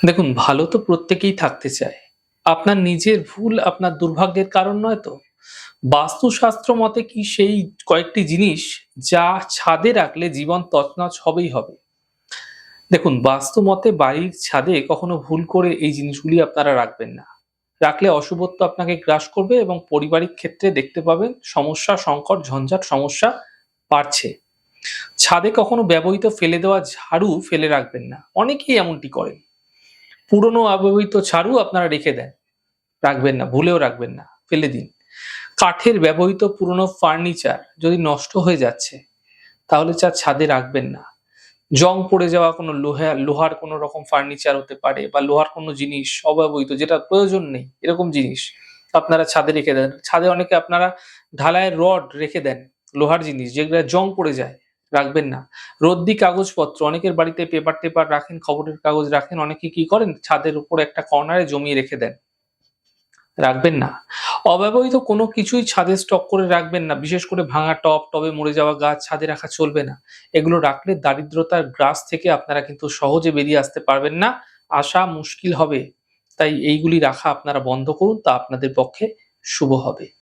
দেখুন, ভালো তো প্রত্যেকেই থাকতে চায়। আপনার নিজের ভুল আপনার দুর্ভাগ্যের কারণ নয় তো? বাস্তুশাস্ত্র মতে কি সেই কয়েকটি জিনিস যা ছাদে রাখলে জীবন তছনছ হবেই হবে। দেখুন, বাস্তু মতে বাড়ির ছাদে কখনো ভুল করে এই জিনিসগুলি আপনারা রাখবেন না। রাখলে অশুভত্ব আপনাকে গ্রাস করবে এবং পারিবারিক ক্ষেত্রে দেখতে পাবেন সমস্যা, সংকট, ঝঞ্ঝাট, সমস্যা বাড়ছে। ছাদে কখনো ব্যবহৃত ফেলে দেওয়া ঝাড়ু ফেলে রাখবেন না। অনেকেই এমনটি করেন। পুরনো ব্যবহৃত ঝাড়ু আপনারা রেখে দেন। রাখবেন না, ভুলেও রাখবেন না, ফেলে দিন। কাঠের ব্যবহৃত পুরনো ফার্নিচার যদি নষ্ট হয়ে যাচ্ছে, তাহলে ছাদে রাখবেন না। জং পড়ে যাওয়া কোনো লোহার কোনো রকম ফার্নিচার হতে পারে বা লোহার কোনো জিনিস অব্যবহৃত যেটার প্রয়োজন নেই, এরকম জিনিস আপনারা ছাদে রেখে দেন। ছাদে অনেকে আপনারা ঢালাইয়ের রড রেখে দেন, লোহার জিনিস যেগুলা জং পড়ে যায়, রাখবেন না। রদ্দি কাগজপত্র অনেকের বাড়িতে পেপার-টেপার রাখেন, খবরের কাগজ রাখেন, অনেকে কি করেন ছাদের উপর একটা কর্নারে জমিয়ে রেখে দেন। রাখবেন না। অব্যবহৃত কোনো কিছুই ছাদে স্টক করে রাখবেন না। বিশেষ করে ভাঙা টব, টবে মরে যাওয়া গাছ ছাদে রাখা চলবে না। এগুলো রাখলে দারিদ্রতার গ্রাস থেকে আপনারা কিন্তু সহজে বেরিয়ে আসতে পারবেন না। আসা মুশকিল হবে। তাই এইগুলি রাখা আপনারা বন্ধ করুন, তা আপনাদের পক্ষে শুভ হবে।